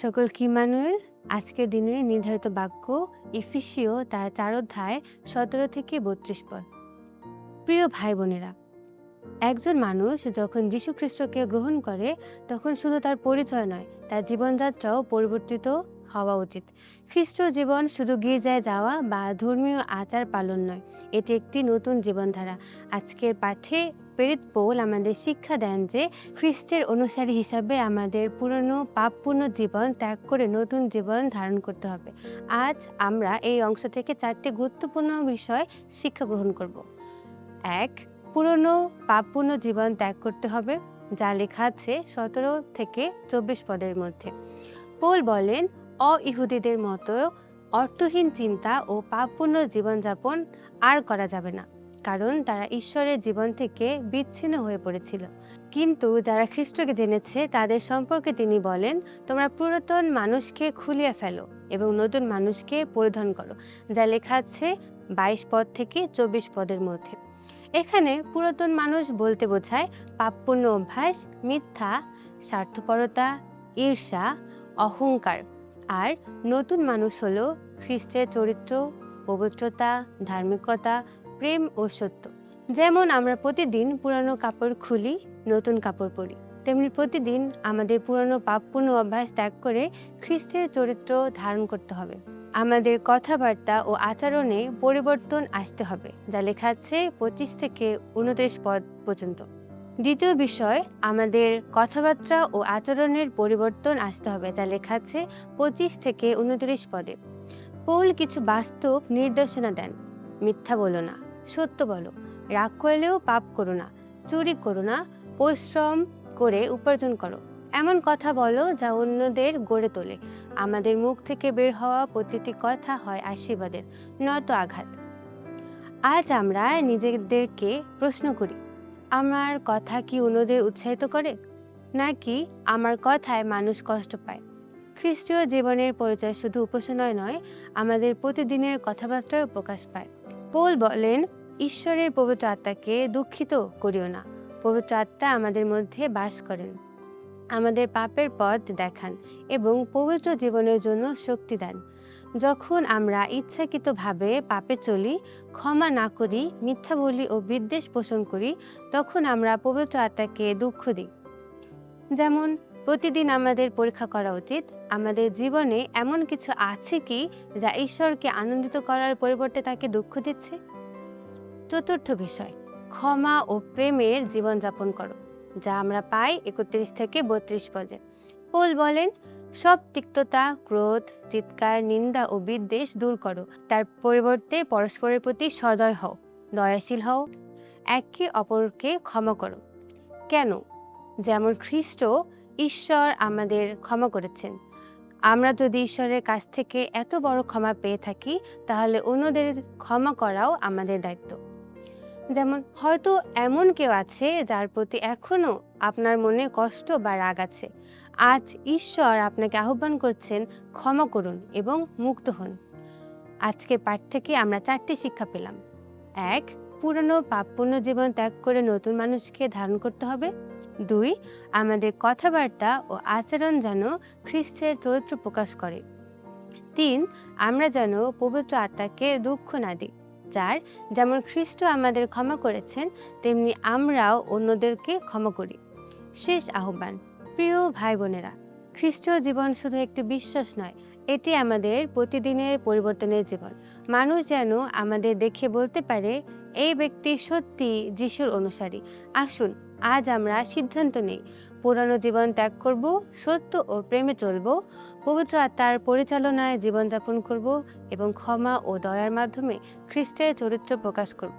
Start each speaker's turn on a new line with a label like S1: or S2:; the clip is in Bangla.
S1: সকলকে ইম্মানুয়েল। আজকের দিনে নির্ধারিত বাক্য ইফিসীয় তার ৪ অধ্যায় ১৭-৩২ পদ। প্রিয় ভাই বোনেরা, একজন মানুষ যখন যীশু খ্রিস্টকে গ্রহণ করে তখন শুধু তার পরিচয় নয়, তার জীবনযাত্রাও পরিবর্তিত হওয়া উচিত। খ্রিস্ট জীবন শুধু গির্জায় যাওয়া বা ধর্মীয় আচার পালন নয়, এটি একটি নতুন জীবনধারা। আজকের পাঠে প্রেরিত পৌল আমাদের শিক্ষা দেন যে খ্রিস্টের অনুসারী হিসাবে আমাদের পুরনো পাপপূর্ণ জীবন ত্যাগ করে নতুন জীবন ধারণ করতে হবে। আজ আমরা এই অংশ থেকে 4টি গুরুত্বপূর্ণ বিষয় শিক্ষা গ্রহণ করব। 1. পুরনো পাপপূর্ণ জীবন ত্যাগ করতে হবে, যা লেখা আছে 17-24 পদের মধ্যে। পৌল বলেন, অ-ইহুদিদের মতো অর্থহীন চিন্তা ও পাপপূর্ণ জীবনযাপন আর করা যাবে না, কারণ তারা ঈশ্বরের জীবন থেকে বিচ্ছিন্ন হয়ে পড়েছিল। কিন্তু যারা খ্রিস্টকে জেনেছে তাদের সম্পর্কে তিনি বলেন, তোমরা পুরাতন মানুষকে খুলিয়ে ফেলো এবং নতুন মানুষকে পরিধান করো, যা লেখা আছে 22-24 পদের মধ্যে। এখানে পুরাতন মানুষ বলতে বোঝায় পাপপূর্ণ অভ্যাস, মিথ্যা, স্বার্থপরতা, ঈর্ষা, অহংকার। আর নতুন মানুষ হলো খ্রিস্টের চরিত্র, পবিত্রতা, ধার্মিকতা, প্রেম ও সত্য। যেমন আমরা প্রতিদিন পুরানো কাপড় খুলি, নতুন কাপড় পরি, তেমনি প্রতিদিন আমাদের পুরানো পাপপূর্ণ অভ্যাস ত্যাগ করে খ্রিস্টের চরিত্র ধারণ করতে হবে। আমাদের কথাবার্তা ও আচরণে পরিবর্তন আসতে হবে, যা লেখা আছে 25-29 পদ পর্যন্ত। দ্বিতীয় বিষয়, আমাদের কথাবার্তা ও আচরণের পরিবর্তন আসতে হবে, যা লেখা আছে 25-29 পদে। পৌল কিছু বাস্তব নির্দেশনা দেন। মিথ্যা বলো না, সত্য বলো, রাগ করলেও পাপ করো না, চুরি করো না, পরিশ্রম করে উপার্জন করো, এমন কথা বলো যা অন্যদের গড়ে তোলে। আমাদের মুখ থেকে বের হওয়া প্রতিটি কথা হয় আশীর্বাদের, নয়তো আঘাত। আজ আমরা নিজেদেরকে প্রশ্ন করি, আমার কথা কি অন্যদের উৎসাহিত করে, নাকি আমার কথায় মানুষ কষ্ট পায়? খ্রিস্টীয় জীবনের পরিচয় শুধু উপাসনায় নয়, আমাদের প্রতিদিনের কথাবার্তায় প্রকাশ পায়। পৌল বলেন, ঈশ্বরের পবিত্র আত্মাকে দুঃখিত করিও না। পবিত্র আত্মা আমাদের মধ্যে বাস করেন, আমাদের পাপের পথ দেখান এবং পবিত্র জীবনের জন্য শক্তি দেন। যখন আমরা ইচ্ছাকৃতভাবে পাপে চলি, ক্ষমা না করি, মিথ্যা বলি ও বিদ্বেষ পোষণ করি, তখন আমরা পবিত্র আত্মাকে দুঃখ দিই। যেমন প্রতিদিন আমাদের পরীক্ষা করা উচিত, আমাদের জীবনে এমন কিছু আছে কি যা ঈশ্বরকে আনন্দিত করার পরিবর্তে তাকে দুঃখ দিচ্ছে। চতুর্থ বিষয়, ক্ষমা ও প্রেমের জীবনযাপন করো, যা আমরা পাই 31-32 পদে। পৌল বলেন, সব তিক্ততা, ক্রোধ, চিৎকার, নিন্দা ও বিদ্বেষ দূর করো, তার পরিবর্তে পরস্পরের প্রতি সদয় হও, দয়াশীল হও, একে অপরকে ক্ষমা করো। কেন? যেমন খ্রিস্ট ঈশ্বর আমাদের ক্ষমা করেছেন, আমরা যদি ঈশ্বরের কাছ থেকে এত বড় ক্ষমা পেয়ে থাকি, তাহলে অন্যদের ক্ষমা করাও আমাদের দায়িত্ব। যেমন হয়তো এমন কেউ আছে যার প্রতি এখনো আপনার মনে কষ্ট বা রাগ আছে। আজ ঈশ্বর আপনাকে আহ্বান করছেন, ক্ষমা করুন এবং মুক্ত হন। আজকের পাঠ থেকে আমরা 4টি শিক্ষা পেলাম। 1. পুরনো পাপপূর্ণ জীবন ত্যাগ করে নতুন মানুষকে ধারণ করতে হবে। 2. আমাদের কথাবার্তা ও আচরণ যেন খ্রিস্টের চরিত্র প্রকাশ করে। 3. আমরা যেন পবিত্র আত্মাকে দুঃখ না দিই। 4. যেমন খ্রিস্ট আমাদের ক্ষমা করেছেন, তেমনি আমরাও অন্যদেরকে ক্ষমা করি। শেষ আহ্বান, প্রিয় ভাই বোনেরা, খ্রিস্টীয় জীবন শুধু একটি বিশ্বাস নয়, এটি আমাদের প্রতিদিনের পরিবর্তনের জীবন। মানুষ যেন আমাদের দেখে বলতে পারে, এই ব্যক্তি সত্যি যিশুর অনুসারী। আসুন আজ আমরা সিদ্ধান্ত নেই, পুরানো জীবন ত্যাগ করব, সত্য ও প্রেমে চলব, পবিত্র আত্মার পরিচালনায় জীবনযাপন করব এবং ক্ষমা ও দয়ার মাধ্যমে খ্রিস্টের চরিত্র প্রকাশ করব।